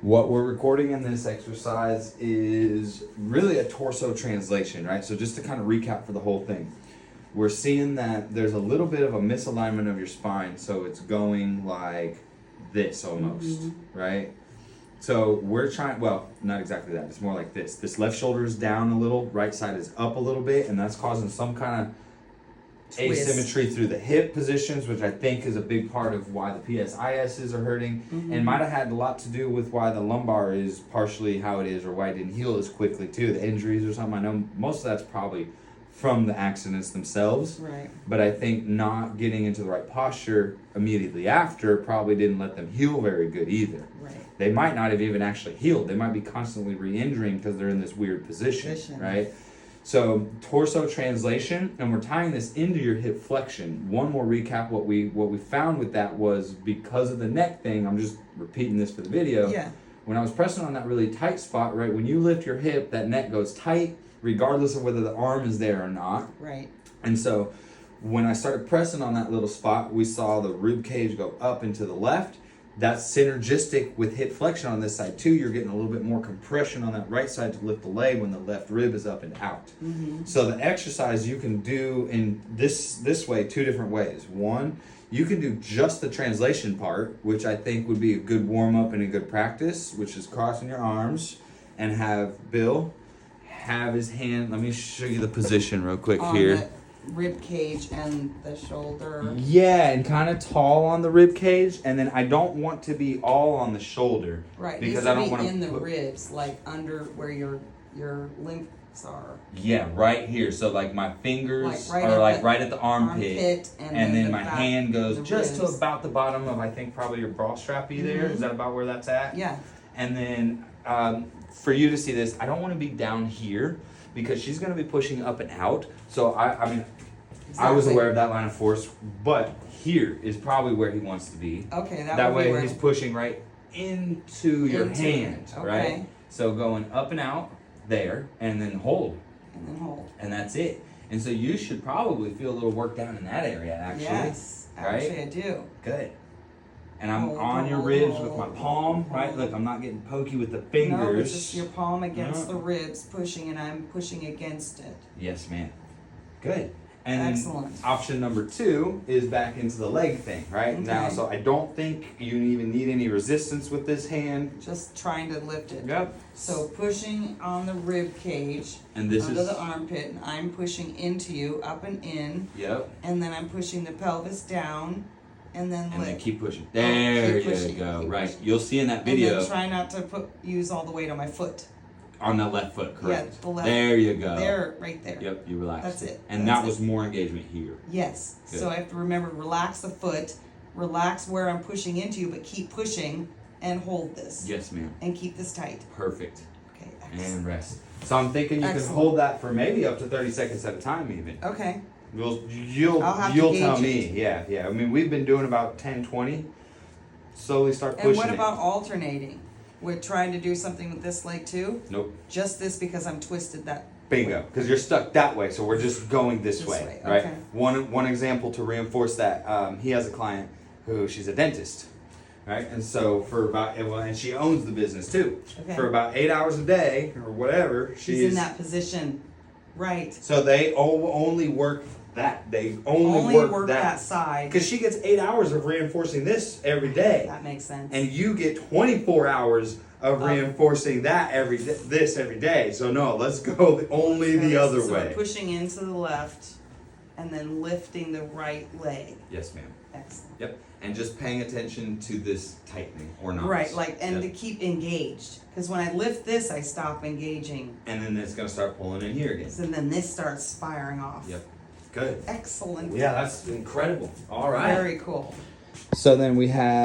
What we're recording in this exercise is really a torso translation, right? So just to kind of recap for the whole thing, we're seeing that there's a little bit of a misalignment of your spine, so it's going like this almost, right? So we're trying, well, not exactly that, it's more like this. This left shoulder is down a little, right side is up a little bit, and that's causing some kind of asymmetry through the hip positions, which I think is a big part of why the PSISs are hurting, and might have had a lot to do with why the lumbar is partially how it is, or why it didn't heal as quickly too, the injuries or something. I know most of that's probably from the accidents themselves, right? But I think not getting into the right posture immediately after probably didn't let them heal very good either. Right. They might not have even actually healed. They might be constantly re-injuring because they're in this weird position, right? So torso translation, and we're tying this into your hip flexion. One more recap, what we found with that was because of the neck thing, I'm just repeating this for the video. Yeah. When I was pressing on that really tight spot, right, when you lift your hip, that neck goes tight regardless of whether the arm is there or not. Right. And so when I started pressing on that little spot, we saw the rib cage go up and to the left. That's synergistic with hip flexion on this side too. You're getting a little bit more compression on that right side to lift the leg when the left rib is up and out. So the exercise you can do in this way, two different ways. One, you can do just the translation part, which I think would be a good warm up and a good practice, which is crossing your arms and have Bill have his hand. Let me show you the position real quick here. The rib cage and the shoulder. Yeah, and kind of tall on the rib cage, and then I don't want to be all on the shoulder, Right. Because Needs to I don't be want in the ribs, like under where your lymphs are. Yeah, right here. So like my fingers Like are like right at the armpit, and then the my back, hand goes the just ribs. to about the bottom of, I think, probably your bra strappy there. Is that about where that's at? Yeah. And then for you to see this, I don't want to be down here because she's going to be pushing up and out. So I mean, I was aware of that line of force, but here is probably where he wants to be. Okay, That would be way where he's pushing right into your Into hand, it, right? okay. So going up and out there, and then hold, and then hold. and that's it. And so you should probably feel a little work down in that area, actually. Yes, right? actually I do. Good. And I'm Hold, on your hold, ribs hold, with my hold, palm, right? hold. Look, I'm not getting pokey with the fingers. No, it's just your palm against No. the ribs, pushing, and I'm pushing against it. Yes, ma'am. Good. And Excellent. then option number 2 is back into the leg thing, right? Okay. Now, so I don't think you even need any resistance with this hand. Just trying to lift it. Yep. So pushing on the rib cage, And this under is the armpit, and I'm pushing into you, up and in, Yep. and then I'm pushing the pelvis down, and then And then lift. keep pushing. There keep pushing, you go. keep Right. pushing. You'll see in that And video then try not to use all the weight on my foot. on the left foot, correct? Yeah, the left. There you go. There, right there. Yep, you relax. That's it. And That's that was more engagement here. Yes. Good. So I have to remember, relax the foot, relax where I'm pushing into you, but keep pushing and hold this. Yes, ma'am. And keep this tight. Perfect. Okay, excellent. And rest. So I'm thinking you Excellent. can hold that for maybe up to 30 seconds at a time even. Okay. You'll I'll have to tell gauge me. Yeah. I mean, we've been doing about 10, 20. Slowly start pushing And what it. about alternating? We're trying to do something with this leg too? Nope. Just this because I'm twisted that. Bingo. Because you're stuck that way, so we're just going this This way, way, right? okay. One example to reinforce that. He has a client who she's a dentist, right? And so for about and she owns the business too. Okay. For about 8 hours a day or whatever, She's in that position. Right. So they only work that. They Only work that side. Because she gets 8 hours of reinforcing this every day. That makes sense. And you get 24 hours of reinforcing that every day. So no, let's go only the other so way. We're pushing into the left and then lifting the right leg. Yes, ma'am. Excellent. Yep. And just paying attention to this tightening or not. Right, like, and Yep. to keep engaged. Because when I lift this, I stop engaging. And then it's gonna start pulling in here again. And then this starts firing off. Yep. Good. Excellent. Yeah, that's incredible. All right. Very cool. So then we have